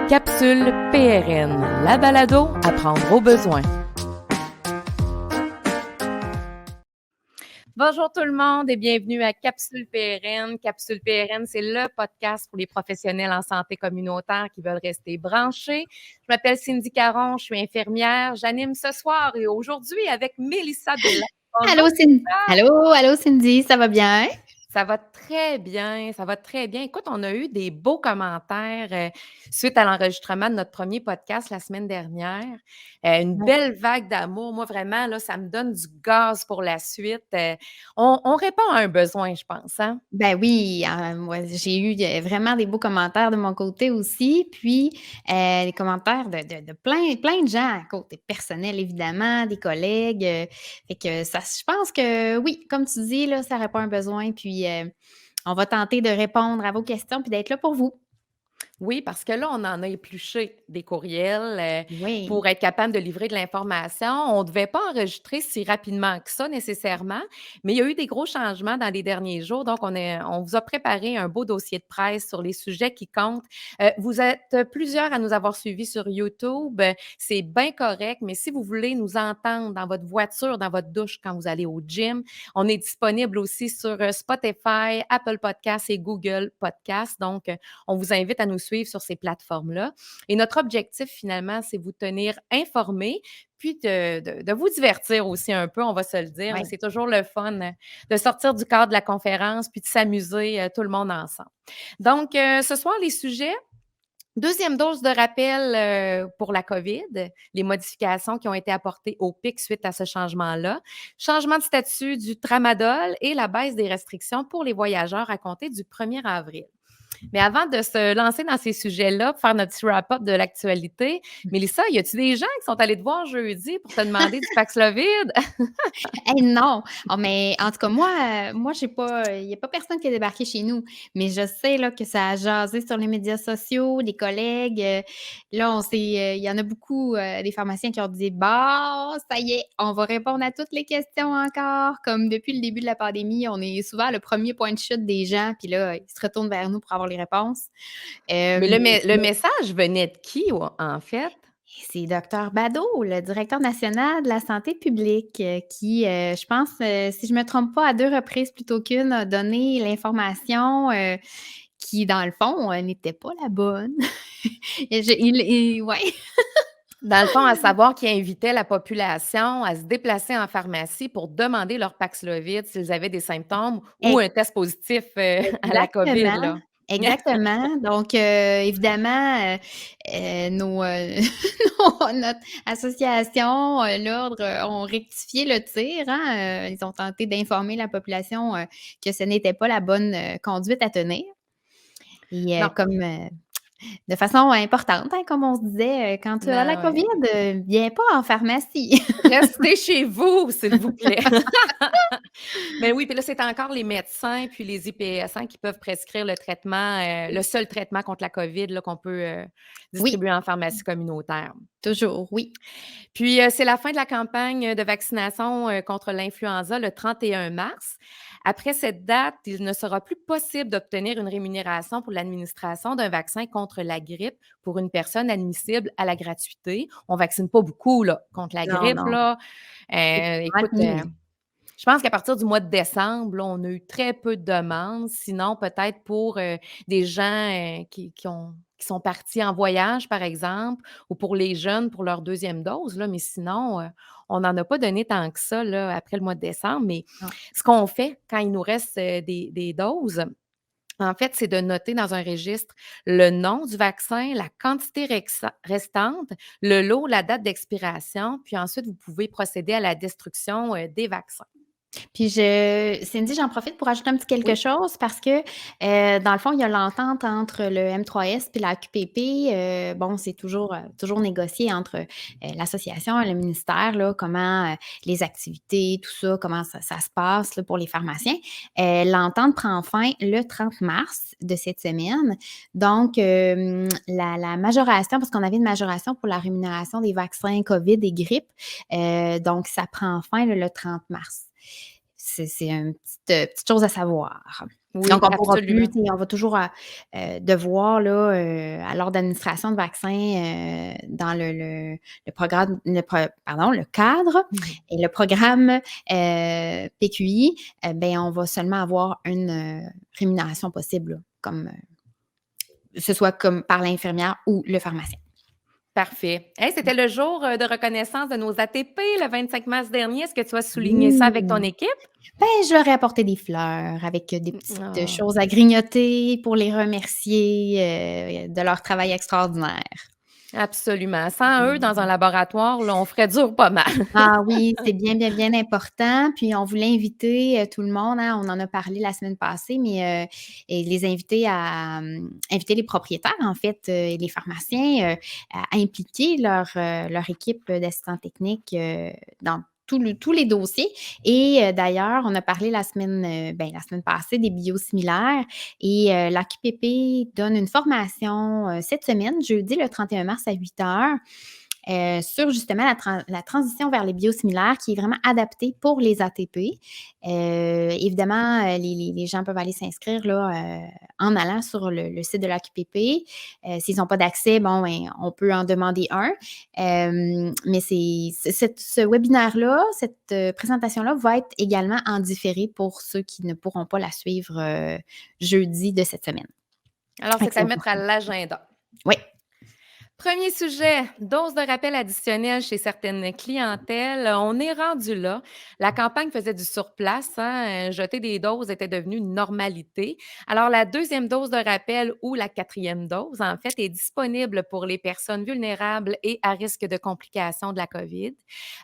Capsule PRN, la balado à prendre au besoin. Bonjour tout le monde et bienvenue à Capsule PRN. Capsule PRN, c'est le podcast pour les professionnels en santé communautaire qui veulent rester branchés. Je m'appelle Cindy Caron, je suis infirmière. J'anime ce soir et aujourd'hui avec Mélissa Delain. Allô, allô Cindy, ça va bien? Ça va très bien, ça va très bien. Écoute, on a eu des beaux commentaires suite à l'enregistrement de notre premier podcast la semaine dernière. Une belle vague d'amour. Moi, vraiment, là, ça me donne du gaz pour la suite. On répond à un besoin, je pense, hein? Ben oui, moi, j'ai eu vraiment des beaux commentaires de mon côté aussi, puis des commentaires de plein de gens, côté personnel évidemment, des collègues, fait que ça je pense que oui, comme tu dis là, ça répond à un besoin, puis on va tenter de répondre à vos questions puis d'être là pour vous. Oui, parce que là, on en a épluché des courriels Oui. pour être capable de livrer de l'information. On ne devait pas enregistrer si rapidement que ça nécessairement, mais il y a eu des gros changements dans les derniers jours. Donc, on vous a préparé un beau dossier de presse sur les sujets qui comptent. Vous êtes plusieurs à nous avoir suivis sur YouTube. C'est bien correct, mais si vous voulez nous entendre dans votre voiture, dans votre douche quand vous allez au gym, on est disponible aussi sur Spotify, Apple Podcasts et Google Podcasts. Donc, on vous invite à nous suivre sur ces plateformes-là. Et notre objectif, finalement, c'est vous tenir informés, puis de vous divertir aussi un peu, on va se le dire. Ouais. C'est toujours le fun de sortir du cadre de la conférence, puis de s'amuser tout le monde ensemble. Donc, ce soir, les sujets. Deuxième dose de rappel pour la COVID, les modifications qui ont été apportées au PIC suite à ce changement-là, changement de statut du tramadol et la baisse des restrictions pour les voyageurs à compter du 1er avril. Mais avant de se lancer dans ces sujets-là, pour faire notre petit wrap-up de l'actualité, Mélissa, y a-tu des gens qui sont allés te voir jeudi pour te demander du Paxlovid? Hey non! Oh, mais en tout cas, moi, j'ai pas, il y a pas personne qui est débarqué chez nous, mais je sais, là, que ça a jasé sur les médias sociaux, des collègues, là, il y en a beaucoup, des pharmaciens qui ont dit: «Bon, ça y est, on va répondre à toutes les questions encore». Comme depuis le début de la pandémie, on est souvent le premier point de chute des gens, puis là, ils se retournent vers nous pour avoir les réponses. Mais Hem, le message venait de qui, en fait? c'est docteur Badeau, le directeur national de la santé publique, qui, je pense, si je me trompe pas, à 2 reprises plutôt qu'une, a donné l'information, qui, dans le fond, n'était pas la bonne. Ouais. Dans le fond, à savoir qu'il invitait la population à se déplacer en pharmacie pour demander leur Paxlovid s'ils avaient des symptômes ou un test positif, à la COVID, Exactement, là. exactement. Donc, évidemment, nos, notre association, l'Ordre, ont rectifié le tir, hein, ils ont tenté d'informer la population, que ce n'était pas la bonne, conduite à tenir et Non. comme, de façon importante, hein, comme on se disait, quand tu as la Non, COVID, ouais. viens pas en pharmacie. Restez chez vous, s'il vous plaît. Mais oui, puis là, c'est encore les médecins puis les IPS, hein, qui peuvent prescrire le traitement, le seul traitement contre la COVID là, qu'on peut, Oui, distribuer en pharmacie communautaire. toujours, oui. Puis, c'est la fin de la campagne de vaccination, contre l'influenza le 31 mars. Après cette date, il ne sera plus possible d'obtenir une rémunération pour l'administration d'un vaccin contre la grippe pour une personne admissible à la gratuité. On vaccine pas beaucoup là, contre la Non, grippe non, là. c'est pas Écoute, mal. je pense qu'à partir du mois de décembre, là, on a eu très peu de demandes. Sinon, peut-être pour, des gens, qui sont partis en voyage, par exemple, ou pour les jeunes pour leur deuxième dose, là, mais sinon, on n'en a pas donné tant que ça, là, après le mois de décembre. Mais Non. ce qu'on fait quand il nous reste, des doses, en fait, c'est de noter dans un registre le nom du vaccin, la quantité restante, le lot, la date d'expiration, puis ensuite, vous pouvez procéder à la destruction, des vaccins. Puis Cindy, j'en profite pour ajouter un petit quelque Oui. chose parce que, dans le fond, il y a l'entente entre le M3S puis la QPP. Bon, c'est toujours négocié entre, l'association et le ministère, là, comment, les activités, tout ça, comment ça se passe, là, pour les pharmaciens. L'entente prend fin le 30 mars de cette semaine. Donc, la majoration, parce qu'on avait une majoration pour la rémunération des vaccins COVID et grippe, donc ça prend fin, là, le 30 mars. C'est une petite chose à savoir. Donc Oui, on pourra plus, absolument. tu sais, on va toujours, devoir là, à l'ordre d'administration de vaccins, dans le programme le cadre Mmh. et le programme, PQI, ben, on va seulement avoir une, rémunération possible là, comme, que ce soit comme par l'infirmière ou le pharmacien. Parfait. Hey, c'était le jour, de reconnaissance de nos ATP le 25 mars dernier. Est-ce que tu as souligné ça avec ton Oui, équipe? ben, je leur ai apporté des fleurs avec, des petites, Ah. choses à grignoter pour les remercier, de leur travail extraordinaire. Absolument. Sans eux, dans un Mmh. laboratoire, là, on ferait dur pas mal. Ah oui, c'est bien, bien, bien important. Puis on voulait inviter, tout le monde, hein, on en a parlé la semaine passée, mais et les inviter à, inviter les propriétaires en fait, et les pharmaciens, à impliquer leur équipe d'assistants techniques, dans tous les dossiers et d'ailleurs, on a parlé la semaine passée des biosimilaires et l'AQPP donne une formation, cette semaine, jeudi le 31 mars à 8 heures. Sur justement la transition vers les biosimilaires qui est vraiment adaptée pour les ATP. Évidemment, les gens peuvent aller s'inscrire là, en allant sur le site de l'AQPP. S'ils n'ont pas d'accès, bon, ben, on peut en demander un. Mais ce webinaire-là, cette, présentation-là va être également en différé pour ceux qui ne pourront pas la suivre, jeudi de cette semaine. Alors, Fait que c'est c'est à mettre à important. l'agenda. Oui. Premier sujet, dose de rappel additionnelle chez certaines clientèles. On est rendu là. La campagne faisait du surplace, hein, jeter des doses était devenu une normalité. Alors, la deuxième dose de rappel ou la quatrième dose, en fait, est disponible pour les personnes vulnérables et à risque de complications de la COVID.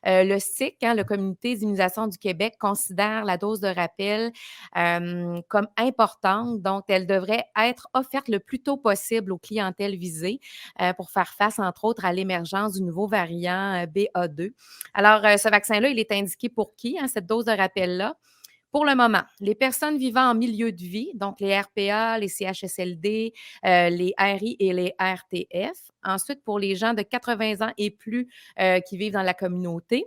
Le SIC, hein, le Comité d'immunisation du Québec, considère la dose de rappel comme importante, donc elle devrait être offerte le plus tôt possible aux clientèles visées pour faire face, entre autres, à l'émergence du nouveau variant BA2. Alors, ce vaccin-là, il est indiqué pour qui, hein, cette dose de rappel-là? Pour le moment, les personnes vivant en milieu de vie, donc les RPA, les CHSLD, les RI et les RTF. Ensuite, pour les gens de 80 ans et plus qui vivent dans la communauté.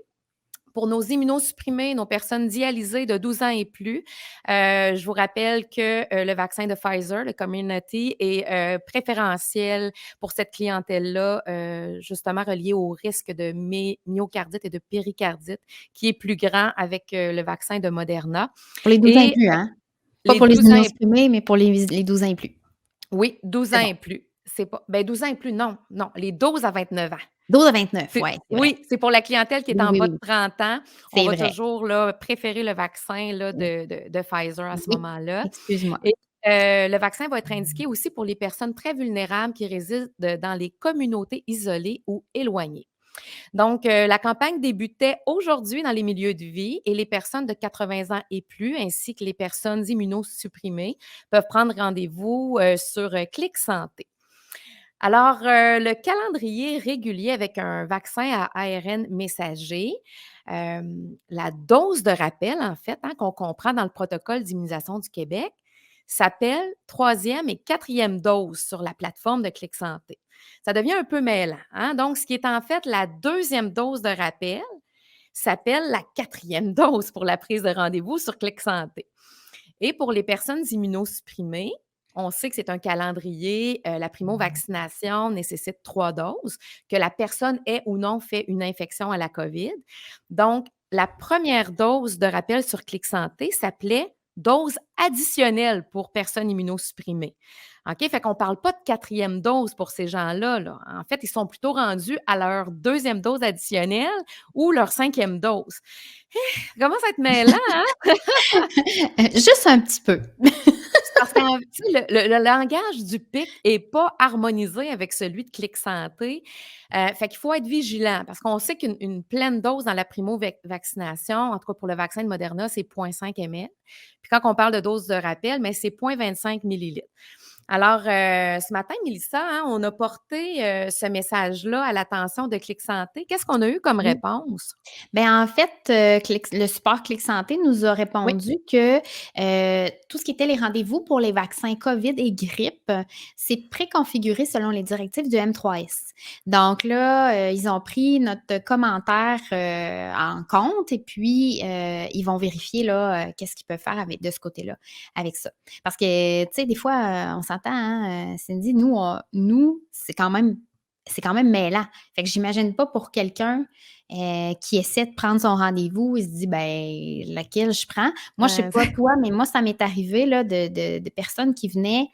Pour nos immunosupprimés, nos personnes dialysées de 12 ans et plus, je vous rappelle que, le vaccin de Pfizer, le Comirnaty, est, préférentiel pour cette clientèle-là, justement relié au risque de myocardite et de péricardite qui est plus grand avec, le vaccin de Moderna Pour les 12 ans et et plus, hein? Pas les pour les 12 ans et immunosupprimés, mais pour les 12 ans et plus. oui, 12 C'est ans bon. et plus. C'est pas ben 12 ans et plus, non, non, les 12 à 29 ans. 12 à 29, C'est ouais, c'est vrai. oui, c'est pour la clientèle qui est Oui, en oui, bas de oui, 30 ans. On c'est va vrai. toujours là, préférer le vaccin là, Oui, de Pfizer à ce oui, moment-là excuse-moi. et le vaccin va être indiqué aussi pour les personnes très vulnérables qui résident dans les communautés isolées ou éloignées. Donc, la campagne débutait aujourd'hui dans les milieux de vie et les personnes de 80 ans et plus, ainsi que les personnes immunosupprimées, peuvent prendre rendez-vous, sur, Clic Santé. Alors, le calendrier régulier avec un vaccin à ARN messager, la dose de rappel, en fait, hein, qu'on comprend dans le protocole d'immunisation du Québec, s'appelle troisième et quatrième dose sur la plateforme de Clic Santé. Ça devient un peu mêlant, hein? Donc, ce qui est en fait la deuxième dose de rappel s'appelle la quatrième dose pour la prise de rendez-vous sur Clic Santé. Et pour les personnes immunosupprimées, on sait que c'est un calendrier, la primo-vaccination nécessite 3 doses, que la personne ait ou non fait une infection à la COVID. Donc, la première dose de rappel sur Clic Santé s'appelait dose additionnelle pour personnes immunosupprimées. OK? Fait qu'on ne parle pas de quatrième dose pour ces gens-là, là. En fait, ils sont plutôt rendus à leur deuxième dose additionnelle ou leur cinquième dose. Ça commence à être mêlant, hein? Juste un petit peu. C'est parce que tu sais, le langage du PIC est pas harmonisé avec celui de Clic Santé, fait qu'il faut être vigilant parce qu'on sait qu'une pleine dose dans la primo vaccination, en tout cas pour le vaccin de Moderna, c'est 0,5 ml. Puis quand on parle de dose de rappel, mais c'est 0,25 millilitres. Alors, ce matin, Mélissa, hein, on a porté, ce message-là à l'attention de Clic Santé. Qu'est-ce qu'on a eu comme Oui. réponse? Ben, en fait, le support Clic Santé nous a Oui. répondu que, tout ce qui était les rendez-vous pour les vaccins COVID et grippe, c'est préconfiguré selon les directives du M3S. Donc là, ils ont pris notre commentaire, en compte et puis, ils vont vérifier là, qu'est-ce qu'ils peuvent faire avec de ce côté-là, avec ça. Parce que, tu sais, des fois, on s'entend, hein, Cindy, nous, c'est quand même mêlant. Fait que j'imagine pas pour quelqu'un qui essaie de prendre son rendez-vous, il se dit: «Ben, laquelle je prends?» Moi, je sais pas toi, mais moi, ça m'est arrivé là de personnes qui venaient,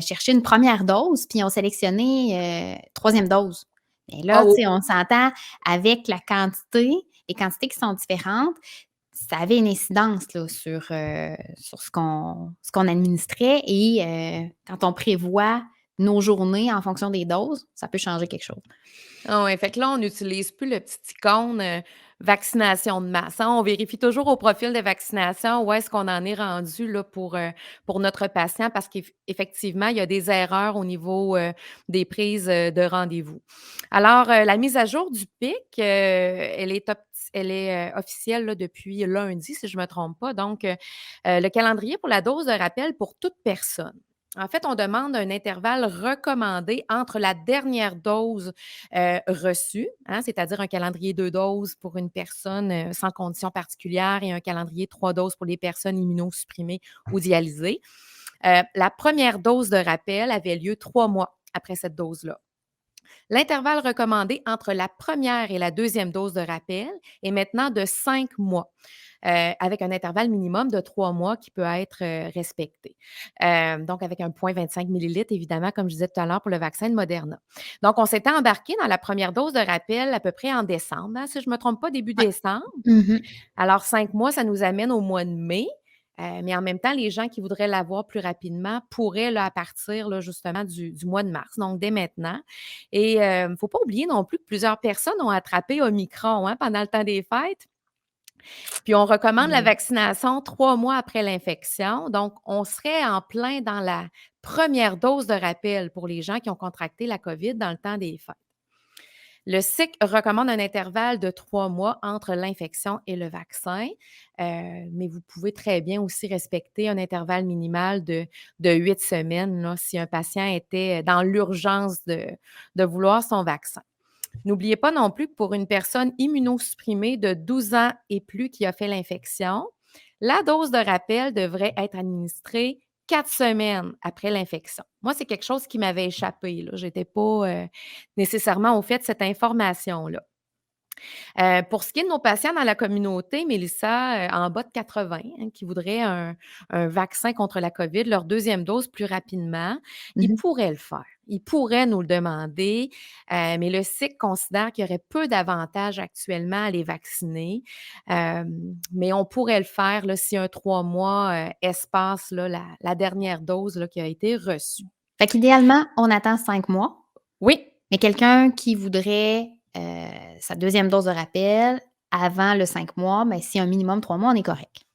chercher une première dose, puis ont sélectionné, 3e dose. Mais là, tu Oh! sais, on s'entend avec la quantité, les quantités qui sont différentes, ça avait une incidence là sur ce qu'on administrait et quand on prévoit nos journées en fonction des doses, ça peut changer quelque chose. Ah ouais, fait que là, on n'utilise plus le petit icône, vaccination de masse, hein. On vérifie toujours au profil de vaccination où est-ce qu'on en est rendu là pour notre patient parce qu'effectivement, il y a des erreurs au niveau, des prises, de rendez-vous. Alors, la mise à jour du PIC, elle est officielle là depuis lundi, si je ne me trompe pas. Donc, le calendrier pour la dose de rappel pour toute personne. En fait, on demande un intervalle recommandé entre la dernière dose reçu, hein, c'est-à-dire un calendrier 2 doses pour une personne, sans condition particulière et un calendrier 3 doses pour les personnes immunosupprimées ou dialysées. La première dose de rappel avait lieu 3 mois après cette dose-là. L'intervalle recommandé entre la première et la deuxième dose de rappel est maintenant de 5 mois, avec un intervalle minimum de 3 mois qui peut être, respecté. Donc avec un 0,25 millilitres, évidemment, comme je disais tout à l'heure pour le vaccin de Moderna. Donc on s'était embarqué dans la première dose de rappel à peu près en décembre, hein, si je ne me trompe pas, début Ouais. décembre. Mmh. Alors 5 mois, ça nous amène au mois de mai, mais en même temps, les gens qui voudraient l'avoir plus rapidement pourraient, là, à partir, là, justement du mois de mars, donc dès maintenant et il ne faut pas oublier non plus que plusieurs personnes ont attrapé Omicron, hein, pendant le temps des fêtes. Puis on recommande la Oui. vaccination 3 mois après l'infection, donc on serait en plein dans la première dose de rappel pour les gens qui ont contracté la COVID dans le temps des fêtes. Le SIC recommande un intervalle de 3 mois entre l'infection et le vaccin, mais vous pouvez très bien aussi respecter un intervalle minimal de 8 semaines là, si un patient était dans l'urgence de vouloir son vaccin. N'oubliez pas non plus que pour une personne immunosupprimée de 12 ans et plus qui a fait l'infection, la dose de rappel devrait être administrée 4 semaines après l'infection. Moi, c'est quelque chose qui m'avait échappé. Je n'étais pas nécessairement au fait de cette information-là. Pour ce qui est de nos patients dans la communauté, Mélissa, en bas de 80, hein, qui voudraient un vaccin contre la COVID, leur deuxième dose plus rapidement, ils Mmh. pourraient le faire. Ils pourraient nous le demander, mais le SIC considère qu'il y aurait peu d'avantages actuellement à les vacciner. Mais on pourrait le faire là, si un 3 mois espace là, la dernière dose là, qui a été reçue. Fait qu'idéalement, on attend 5 mois, Oui, mais quelqu'un qui voudrait, sa deuxième dose de rappel avant le 5 mois, ben, si un minimum 3 mois, on est correct.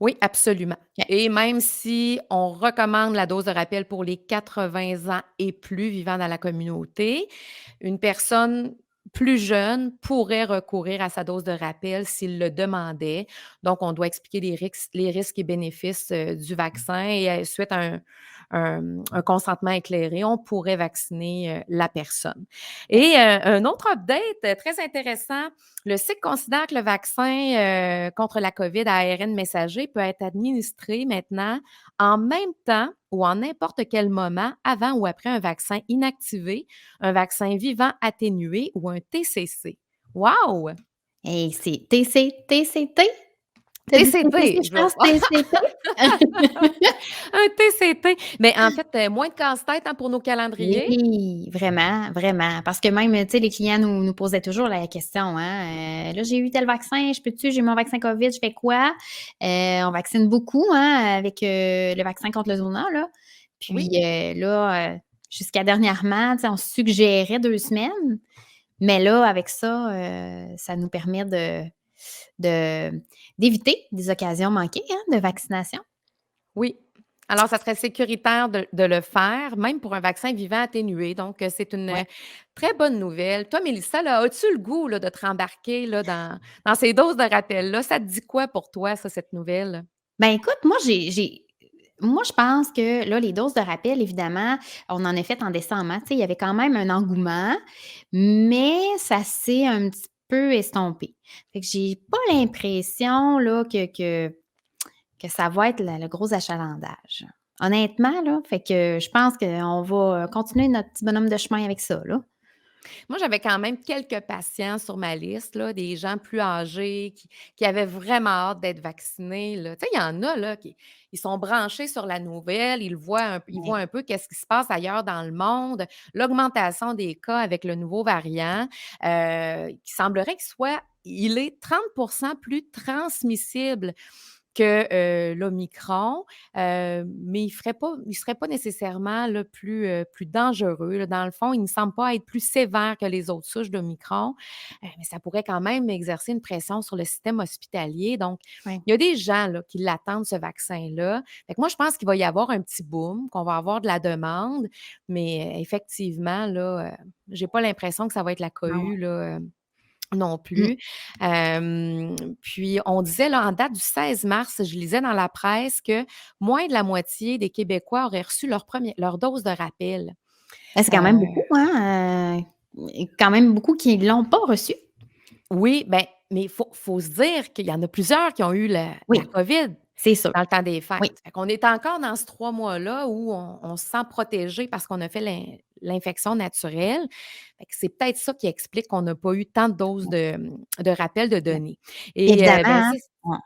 oui, absolument. OK. Et même si on recommande la dose de rappel pour les 80 ans et plus vivant dans la communauté, une personne plus jeune pourrait recourir à sa dose de rappel s'il le demandait. Donc, on doit expliquer les risques et bénéfices du vaccin et suite à un consentement éclairé, on pourrait vacciner la personne. Et un autre update très intéressant, le SIC considère que le vaccin contre la COVID à ARN messager peut être administré maintenant en même temps ou en n'importe quel moment avant ou après un vaccin inactivé, un vaccin vivant atténué ou un TCC. Wow! Et c'est TCT? Tu as dit TTC, TCT! je pense, TCT? Un TCT! Mais en fait, moins de casse-tête, hein, pour nos calendriers. Oui, vraiment, vraiment. Parce que même, tu sais, les clients nous posaient toujours la question, hein, «Là, j'ai eu tel vaccin, j'ai mon vaccin COVID, je fais quoi?» On vaccine beaucoup, hein, avec, le vaccin contre le Zona, là. Puis, Oui. là, jusqu'à dernièrement, tu sais, on suggérait 2 semaines, mais là, avec ça, ça nous permet de d'éviter des occasions manquées, hein, de vaccination. Oui. Alors, ça serait sécuritaire de le faire, même pour un vaccin vivant atténué. Donc, c'est une, Ouais. très bonne nouvelle. Toi, Mélissa, là, as-tu le goût, là, de te rembarquer, là, dans ces doses de rappel-là? Ça te dit quoi pour toi, ça, cette nouvelle? Ben, écoute, moi, je pense que là, les doses de rappel, évidemment, on en a fait en décembre, hein, tu sais, il y avait quand même un engouement, mais ça s'est un petit peu estompé. Fait que j'ai pas l'impression, là, que ça va être le gros achalandage. Honnêtement, là, fait que je pense qu'on va, continuer notre petit bonhomme de chemin avec ça, là. Moi, j'avais quand même quelques patients sur ma liste, là, des gens plus âgés qui avaient vraiment hâte d'être vaccinés, là. Tu sais, il y en a, là, qui ils sont branchés sur la nouvelle, ils Ouais. voient un peu qu'est-ce qui se passe ailleurs dans le monde, l'augmentation des cas avec le nouveau variant, qui semblerait il est 30 plus transmissible que, l'omicron, mais il serait pas nécessairement là, plus dangereux, là. Dans le fond, il ne semble pas être plus sévère que les autres souches d'omicron, mais ça pourrait quand même exercer une pression sur le système hospitalier. Donc, Ouais. il y a des gens là, qui l'attendent, ce vaccin-là. Fait que moi, je pense qu'il va y avoir un petit boom, qu'on va avoir de la demande, mais effectivement, là, j'ai pas l'impression que ça va être la Ah ouais. cohue, là, non Mmh. plus. Puis on disait là, en date du 16 mars, je lisais dans la presse que moins de la moitié des Québécois auraient reçu leur dose de rappel. Ben, c'est quand même Heu, beaucoup, hein, quand même beaucoup qui l'ont pas reçu. oui, ben, mais il faut se dire qu'il y en a plusieurs qui ont eu la Oui, COVID c'est sûr. dans le temps des fêtes. Oui. Fait qu'on est encore dans ce 3 mois-là où on se sent protégé parce qu'on a fait l'infection naturelle. Fait que c'est peut-être ça qui explique qu'on n'a pas eu tant de doses de rappel de Ouais. données et Évidemment, ben, hein, c'est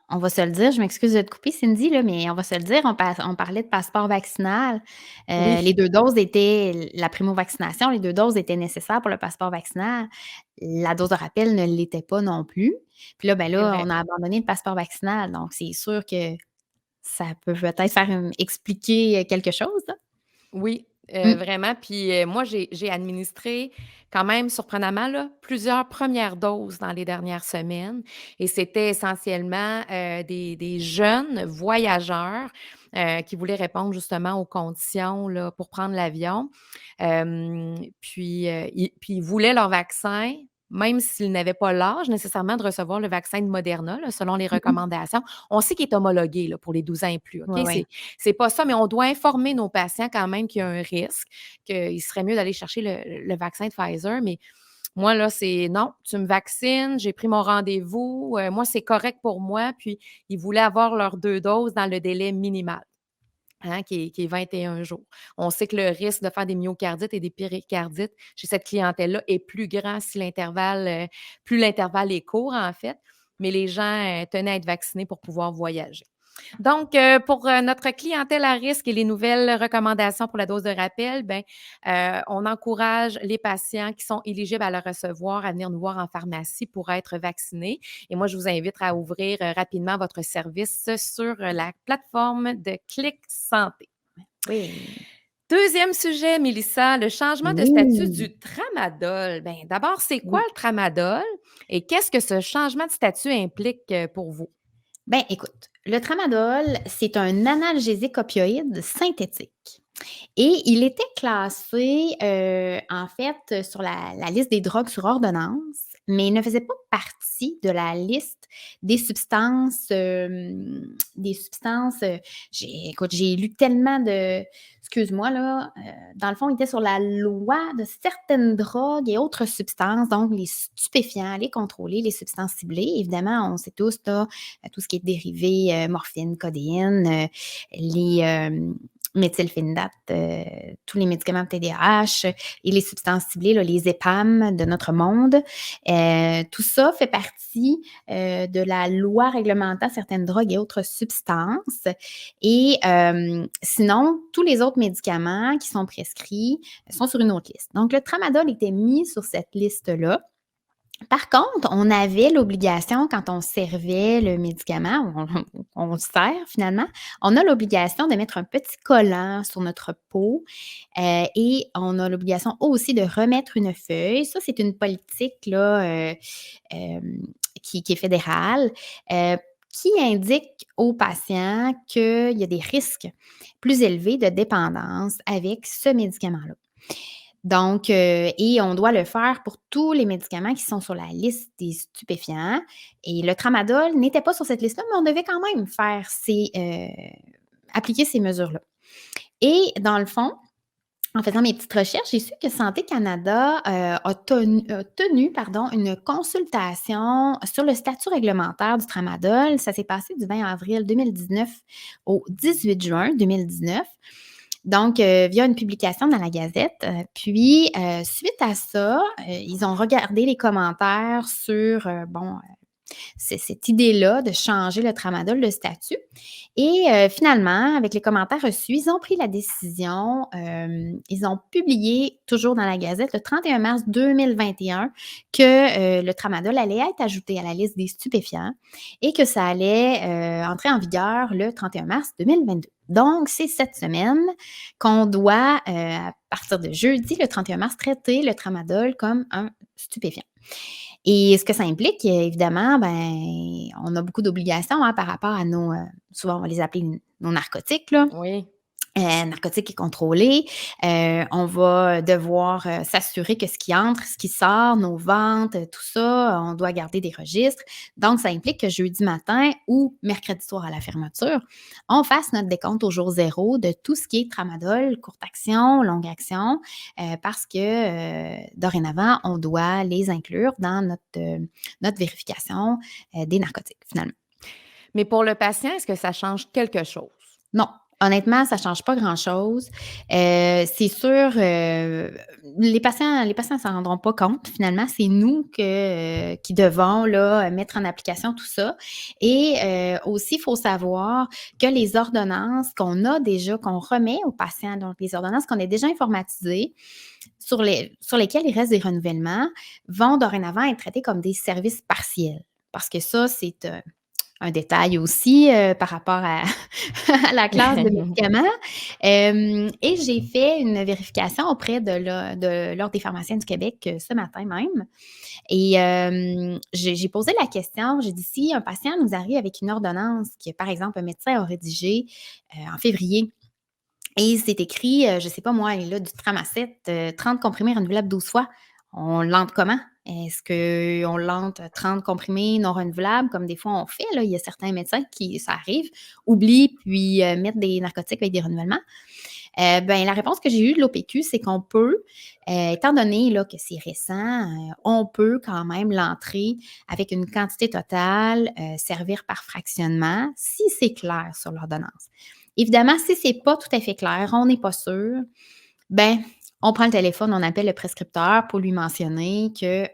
on va se le dire, je m'excuse de te couper Cindy, là, mais on va se le dire, on parlait de passeport vaccinal. Les oui, 2 doses étaient la primo-vaccination, les 2 doses étaient nécessaires pour le passeport vaccinal. La dose de rappel ne l'était pas non plus. Puis là, ben c'est là, vrai. on a abandonné le passeport vaccinal, donc c'est sûr que ça peut peut-être faire, expliquer, quelque chose, là. Oui, Mmh. vraiment. Puis, moi, j'ai administré quand même surprenamment, là, plusieurs premières doses dans les dernières semaines et c'était essentiellement, des jeunes voyageurs, qui voulaient répondre justement aux conditions, là, pour prendre l'avion. Puis ils voulaient leur vaccin, même s'ils n'avaient pas l'âge nécessairement de recevoir le vaccin de Moderna, là, selon les Mmh mh. recommandations. On sait qu'il est homologué, là, pour les 12 ans et plus, OK? Ouais, ouais. C'est pas ça, mais on doit informer nos patients quand même qu'il y a un risque, qu'il serait mieux d'aller chercher le vaccin de Pfizer. Mais moi, là, c'est non, tu me vaccines, j'ai pris mon rendez-vous, moi, c'est correct pour moi. Puis, ils voulaient avoir leurs 2 doses dans le délai minimal, hein, qui est 21 jours. On sait que le risque de faire des myocardites et des péricardites chez cette clientèle-là est plus grand si plus l'intervalle est court, en fait. Mais les gens, tenaient à être vaccinés pour pouvoir voyager. Donc, pour, notre clientèle à risque et les nouvelles recommandations pour la dose de rappel, ben, on encourage les patients qui sont éligibles à le recevoir à venir nous voir en pharmacie pour être vaccinés. Et moi, je vous invite à ouvrir, rapidement votre service sur, la plateforme de Clic Santé. Oui. Deuxième sujet, Mélissa, le changement de statut Oui. du tramadol. Ben, d'abord, c'est quoi Oui. le tramadol et qu'est-ce que ce changement de statut implique, pour vous? Ben, écoute, le tramadol, c'est un analgésique opioïde synthétique et il était classé, en fait, sur la liste des drogues sur ordonnance, mais il ne faisait pas partie de la liste des substances, j'ai lu tellement de excuse-moi là, dans le fond, il était sur la loi de certaines drogues et autres substances, donc les stupéfiants, les contrôlés, les substances ciblées. Évidemment, on sait tous là, tout ce qui est dérivé, morphine, codéine, les, méthylphénidate, tous les médicaments TDAH et les substances ciblées, là, les EPAM de notre monde. Tout ça fait partie, de la loi réglementant certaines drogues et autres substances et sinon, tous les autres médicaments qui sont prescrits sont sur une autre liste. Donc le tramadol était mis sur cette liste-là. Par contre, on avait l'obligation quand on servait le médicament, on le sert finalement, on a l'obligation de mettre un petit collant sur notre peau, et on a l'obligation aussi de remettre une feuille. Ça, c'est une politique là, hem, qui est fédérale, heu, qui indique aux patients qu'il y a des risques plus élevés de dépendance avec ce médicament-là. Donc, et on doit le faire pour tous les médicaments qui sont sur la liste des stupéfiants. Et le tramadol n'était pas sur cette liste-là, mais on devait quand même appliquer ces mesures-là. Et dans le fond, en faisant mes petites recherches, j'ai su que Santé Canada a tenu pardon, une consultation sur le statut réglementaire du tramadol. Ça s'est passé du 20 avril 2019 au 18 juin 2019. Donc, via une publication dans la Gazette. Puis, suite à ça, ils ont regardé les commentaires sur, cette idée-là de changer le tramadol de statut. Et finalement, avec les commentaires reçus, ils ont pris la décision, ils ont publié, toujours dans la Gazette, le 31 mars 2021, que le tramadol allait être ajouté à la liste des stupéfiants et que ça allait entrer en vigueur le 31 mars 2022. Donc, c'est cette semaine qu'on doit, à partir de jeudi, le 31 mars, traiter le tramadol comme un stupéfiant. Et ce que ça implique, évidemment, ben, on a beaucoup d'obligations, hein, par rapport à nos, souvent on va les appeler nos narcotiques, là. Oui. Narcotiques et contrôlés. On va devoir, s'assurer que ce qui entre, ce qui sort, nos ventes, tout ça, on doit garder des registres. Donc ça implique que jeudi matin ou mercredi soir à la fermeture, on fasse notre décompte au jour zéro de tout ce qui est tramadol, courte action, longue action, parce que, dorénavant, on doit les inclure dans notre vérification, des narcotiques, finalement. Mais pour le patient, est-ce que ça change quelque chose? Non, honnêtement, ça ne change pas grand-chose. C'est sûr, les patients ne s'en rendront pas compte finalement. C'est nous qui devons là, mettre en application tout ça. Et aussi, il faut savoir que les ordonnances qu'on a déjà, qu'on remet aux patients, donc les ordonnances qu'on a déjà informatisées, sur lesquelles il reste des renouvellements, vont dorénavant être traitées comme des services partiels. Parce que ça, c'est un détail aussi, par rapport à à la classe de médicaments. Et j'ai fait une vérification auprès de l'Ordre des pharmaciens du Québec, ce matin même. Et j'ai posé la question, j'ai dit: «Si un patient nous arrive avec une ordonnance que, par exemple, un médecin a rédigée, en février et c'est écrit, je ne sais pas moi, il a du Tramacet, 30 comprimés renouvelables 12 fois. On l'entre comment? Est-ce qu'on l'entre 30 comprimés non renouvelables comme des fois on fait, là? Il y a certains médecins qui, ça arrive, oublient puis mettent des narcotiques avec des renouvellements. Ben, la réponse que j'ai eue de l'OPQ, c'est qu'on peut, étant donné là, que c'est récent, on peut quand même l'entrer avec une quantité totale, servir par fractionnement, si c'est clair sur l'ordonnance. Évidemment, si c'est pas tout à fait clair, on n'est pas sûr, ben, on prend le téléphone, on appelle le prescripteur pour lui mentionner que,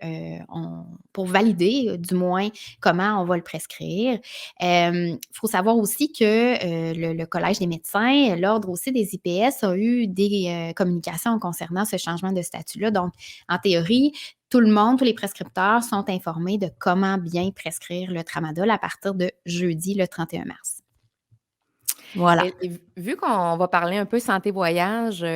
pour valider, du moins, comment on va le prescrire. Il faut savoir aussi que, le Collège des médecins, l'Ordre aussi des IPS a eu des, communications concernant ce changement de statut-là. Donc, en théorie, tout le monde, tous les prescripteurs sont informés de comment bien prescrire le tramadol à partir de jeudi, le 31 mars. Voilà. Et vu qu'on va parler un peu santé voyage,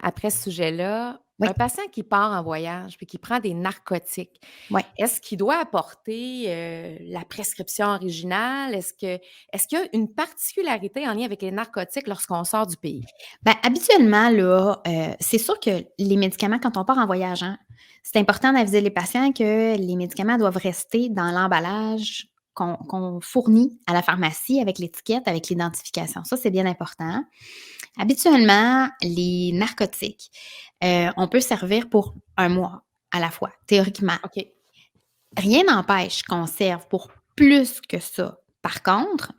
après ce sujet-là, Oui, un patient qui part en voyage puis qui prend des narcotiques, oui. est-ce qu'il doit apporter, la prescription originale? Est-ce qu'il y a une particularité en lien avec les narcotiques lorsqu'on sort du pays? Ben, habituellement, là, c'est sûr que les médicaments, quand on part en voyage, hein, c'est important d'aviser les patients que les médicaments doivent rester dans l'emballage qu'on fournit à la pharmacie avec l'étiquette, avec l'identification. Ça, c'est bien important. Habituellement, les narcotiques, on peut servir pour un mois à la fois, théoriquement. OK. Rien n'empêche qu'on serve pour plus que ça. Par contre,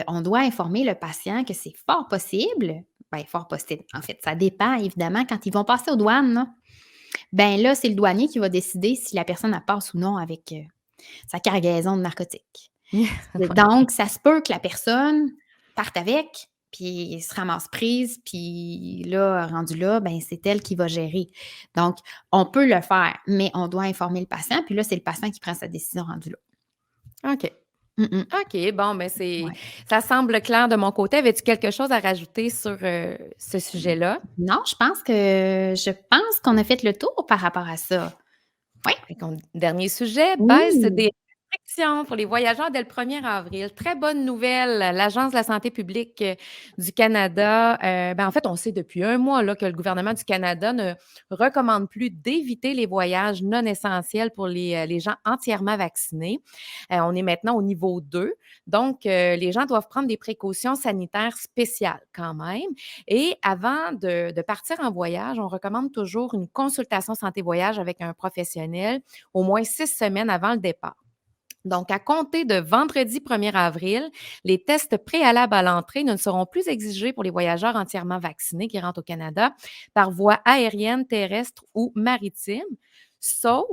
on doit informer le patient que c'est fort possible, ben, fort possible, en fait, ça dépend évidemment quand ils vont passer aux douanes, là, ben là, c'est le douanier qui va décider si la personne elle passe ou non avec, sa cargaison de narcotiques. Ouais. Donc ça se peut que la personne parte avec, puis se ramasse prise, puis là, rendu là, ben, c'est elle qui va gérer. Donc on peut le faire, mais on doit informer le patient, puis là, c'est le patient qui prend sa décision rendu là. OK. Mmh mh. OK, bon, ben, Ouais. ça semble clair de mon côté. Avais-tu quelque chose à rajouter sur, ce sujet-là? Non, je pense qu'on a fait le tour par rapport à ça. Oui. Fait qu'on dernier sujet, baisse Oui. des restrictions pour les voyageurs dès le 1er avril. Très bonne nouvelle. L'Agence de la santé publique du Canada, en fait, on sait depuis un mois là, que le gouvernement du Canada ne recommande plus d'éviter les voyages non essentiels pour les gens entièrement vaccinés. On est maintenant au niveau 2. Donc, les gens doivent prendre des précautions sanitaires spéciales quand même. Et avant de partir en voyage, on recommande toujours une consultation santé-voyage avec un professionnel au moins 6 semaines avant le départ. Donc, à compter de vendredi 1er avril, les tests préalables à l'entrée ne seront plus exigés pour les voyageurs entièrement vaccinés qui rentrent au Canada par voie aérienne, terrestre ou maritime, sauf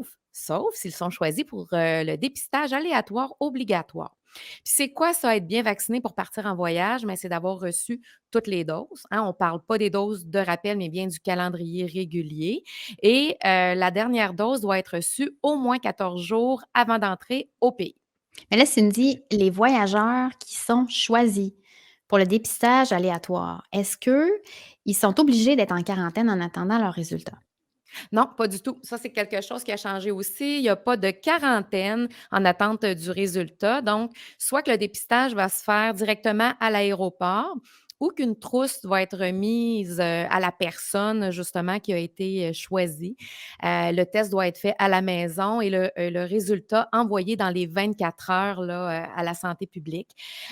s'ils sont choisis pour le dépistage aléatoire obligatoire. Puis c'est quoi ça, être bien vacciné pour partir en voyage? Mais c'est d'avoir reçu toutes les doses, hein. On ne parle pas des doses de rappel, mais bien du calendrier régulier. Et la dernière dose doit être reçue au moins 14 jours avant d'entrer au pays. Mais là, Cindy, les voyageurs qui sont choisis pour le dépistage aléatoire, est-ce qu'ils sont obligés d'être en quarantaine en attendant leurs résultats? Non, pas du tout. Ça, c'est quelque chose qui a changé aussi. Il n'y a pas de quarantaine en attente du résultat. Donc, soit que le dépistage va se faire directement à l'aéroport ou qu'une trousse va être remise à la personne, justement, qui a été choisie. Le test doit être fait à la maison et le résultat envoyé dans les 24 heures là, à la santé publique.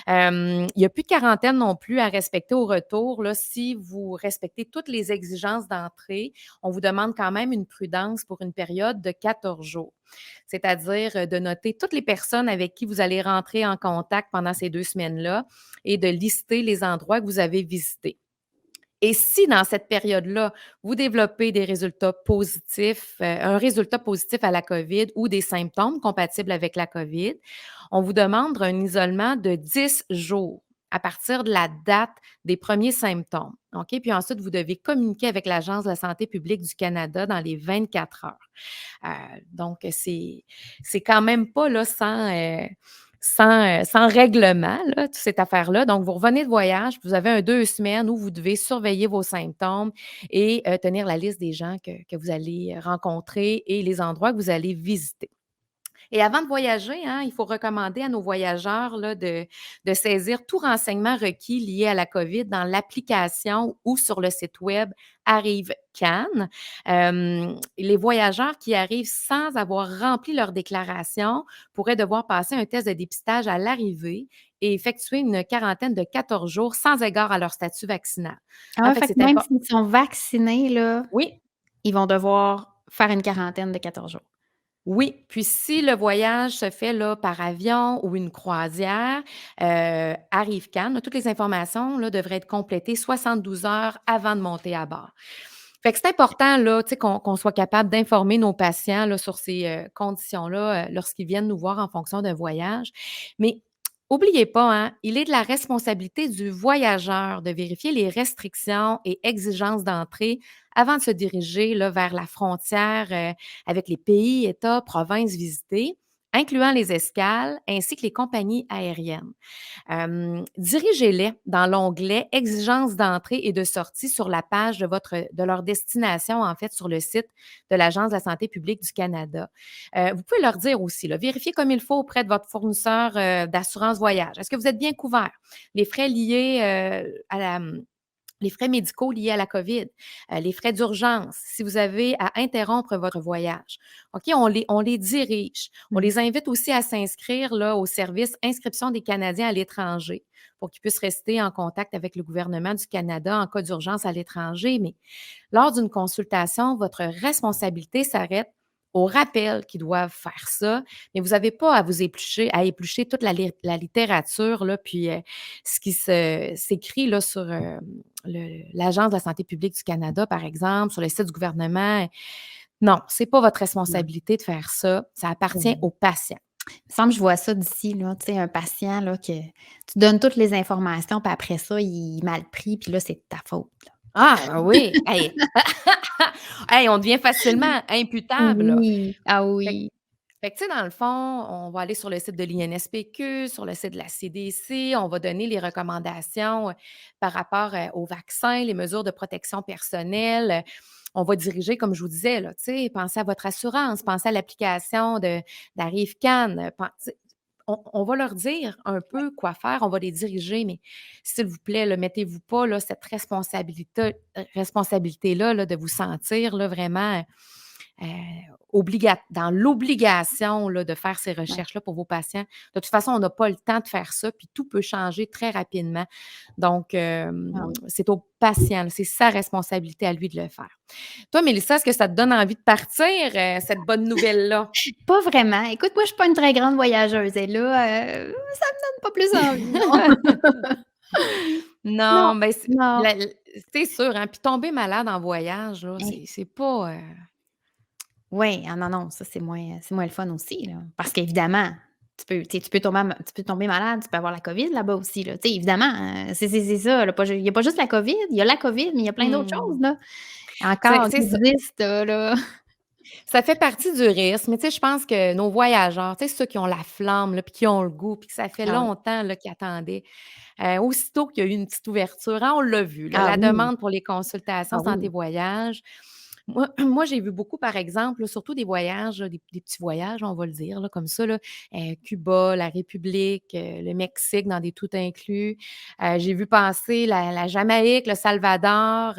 Il n'y a plus de quarantaine non plus à respecter au retour. Là, si vous respectez toutes les exigences d'entrée, on vous demande quand même une prudence pour une période de 14 jours. C'est-à-dire de noter toutes les personnes avec qui vous allez rentrer en contact pendant ces 2 semaines-là et de lister les endroits que vous avez visités. Et si dans cette période-là, vous développez des résultats positifs, un résultat positif à la COVID ou des symptômes compatibles avec la COVID, on vous demande un isolement de 10 jours à partir de la date des premiers symptômes. OK? Puis ensuite, vous devez communiquer avec l'Agence de la santé publique du Canada dans les 24 heures. Donc, c'est quand même pas là, sans règlement, là, toute cette affaire-là. Donc, vous revenez de voyage, vous avez un 2 semaines où vous devez surveiller vos symptômes et tenir la liste des gens que vous allez rencontrer et les endroits que vous allez visiter. Et avant de voyager, hein, il faut recommander à nos voyageurs là, de saisir tout renseignement requis lié à la COVID dans l'application ou sur le site web Arrive Cannes. Les voyageurs qui arrivent sans avoir rempli leur déclaration pourraient devoir passer un test de dépistage à l'arrivée et effectuer une quarantaine de 14 jours sans égard à leur statut vaccinal. Ah Hein, ouais, fait que fait que c'est même important. s'ils sont vaccinés, là, Oui, ils vont devoir faire une quarantaine de 14 jours. oui, puis si le voyage se fait là, par avion ou une croisière, arrive Cannes, toutes les informations là, devraient être complétées 72 heures avant de monter à bord. Fait que c'est important là, tu sais, qu'on soit capable d'informer nos patients là, sur ces, conditions-là, lorsqu'ils viennent nous voir en fonction d'un voyage. Mais oubliez pas, hein, il est de la responsabilité du voyageur de vérifier les restrictions et exigences d'entrée avant de se diriger là, vers la frontière, avec les pays, États, provinces visités, incluant les escales ainsi que les compagnies aériennes. Dirigez-les dans l'onglet «Exigences d'entrée et de sortie» sur la page de leur destination, en fait, sur le site de l'Agence de la santé publique du Canada. Vous pouvez leur dire aussi, là, vérifiez comme il faut auprès de votre fournisseur, d'assurance voyage. Est-ce que vous êtes bien couvert? Les frais liés, à la les frais médicaux liés à la COVID, les frais d'urgence, si vous avez à interrompre votre voyage. OK, on les dirige. On Mmh. les invite aussi à s'inscrire là, au service inscription des Canadiens à l'étranger pour qu'ils puissent rester en contact avec le gouvernement du Canada en cas d'urgence à l'étranger. Mais lors d'une consultation, votre responsabilité s'arrête au rappel qu'ils doivent faire ça, mais vous n'avez pas à éplucher toute la littérature, là, puis ce qui s'écrit là, sur l'Agence de la santé publique du Canada, par exemple, sur le site du gouvernement. Non, c'est pas votre Ouais. responsabilité de faire ça. Ça appartient Mmh. aux patients. Il me semble que je vois ça d'ici, là, tu sais, un patient, là, que tu donnes toutes les informations, puis après ça, il est mal pris, puis là, c'est de ta faute, là. Ah oui! Hey! Hey, on devient facilement imputable, là. Oui, ah Fait oui. Fait que, tu sais, dans le fond, on va aller sur le site de l'INSPQ, sur le site de la CDC, on va donner les recommandations par rapport aux vaccins, les mesures de protection personnelle. On va diriger, comme je vous disais, là, tu sais, pensez à votre assurance, pensez à l'application d'Arrive-Can. On va leur dire un peu quoi faire, on va les diriger, mais s'il vous plaît, là, mettez-vous pas là, cette responsabilité-là là, de vous sentir là, vraiment euh, dans l'obligation là, de faire ces Ouais, recherches-là pour vos patients. De toute façon, on n'a pas le temps de faire ça, puis tout peut changer très rapidement. Donc, ah oui. c'est au patient, là, c'est sa responsabilité à lui de le faire. Toi, Mélissa, est-ce que ça te donne envie de partir, cette bonne nouvelle-là? Pas vraiment. Écoute, moi, je suis pas une très grande voyageuse et là, ça me donne pas plus envie, non. Non, Non, mais non. c'est sûr, hein, puis tomber malade en voyage, là, Hein, c'est pas, ouais, ah non, non, ça, c'est moins le fun aussi, là. Parce qu'évidemment, tu peux tomber malade, tu peux avoir la COVID là-bas aussi, là. Tu sais, évidemment, c'est ça, là, pas ju il y a pas juste la COVID, il y a la COVID, mais il y a plein d'autres choses, mmh, là, encore qui c'est ça. existent, là. Ça fait partie du risque, mais tu sais, je pense que nos voyageurs, tu sais, ceux qui ont la flamme, là, puis qui ont le goût, puis que ça fait Ah oui. longtemps, là, qu'ils attendaient, aussitôt qu'il y a eu une petite ouverture, hein, on l'a vu, là, Ah la oui, demande pour les consultations ah santé oui. voyage. Moi, j'ai vu beaucoup, par exemple, là, surtout des voyages, là, des petits voyages, on va le dire, là, comme ça, là, Cuba, la République, le Mexique dans des tout inclus. J'ai vu passer la Jamaïque, le Salvador.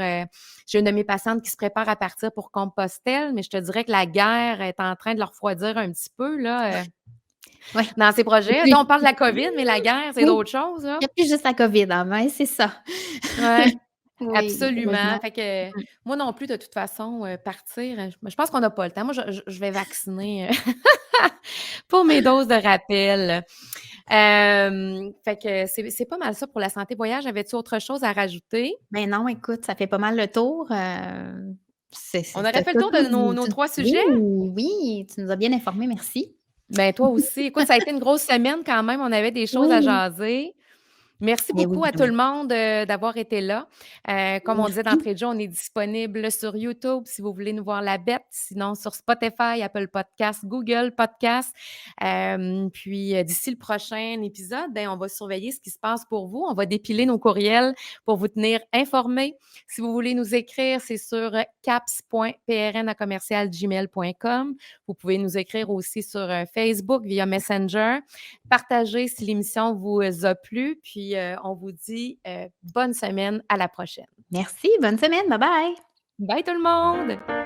J'ai une de mes patientes qui se prépare à partir pour Compostelle, mais je te dirais que la guerre est en train de leur refroidir un petit peu, là, Ouais. dans ses Et projets. Tu sais, puis on parle de la COVID, mais la guerre, c'est oui, d'autres choses, là. il y a plus juste la COVID en main, c'est ça. Ouais. Oui, Absolument. heureusement. Fait que Mmh. moi non plus, de toute façon, partir, je pense qu'on n'a pas le temps. Moi, je vais vacciner, pour mes doses de rappel. Fait que c'est pas mal ça pour la santé voyage. Avais-tu autre chose à rajouter? Ben non, écoute, ça fait pas mal le tour, On tu aurait fait le as tour de tout dit, nos 3 oui, sujets? oui, tu nous as bien informés, merci. Ben, toi aussi. Écoute, ça a été une grosse semaine quand même. On avait des choses à Oui, jaser. Merci eh oui, beaucoup à eh tout le oui. monde, d'avoir été là. Comme on disait Merci. d'entrée de jeu, on est disponible sur YouTube si vous voulez nous voir la bête, sinon sur Spotify, Apple Podcasts, Google Podcasts. Puis, d'ici le prochain épisode, ben, on va surveiller ce qui se passe pour vous. On va dépiler nos courriels pour vous tenir informés. Si vous voulez nous écrire, c'est sur caps.prn@commercialgmail.com. Vous pouvez nous écrire aussi sur, Facebook via Messenger. Partagez si l'émission vous a plu, puis on vous dit bonne semaine, à la prochaine. Merci, bonne semaine, bye bye. Bye tout le monde!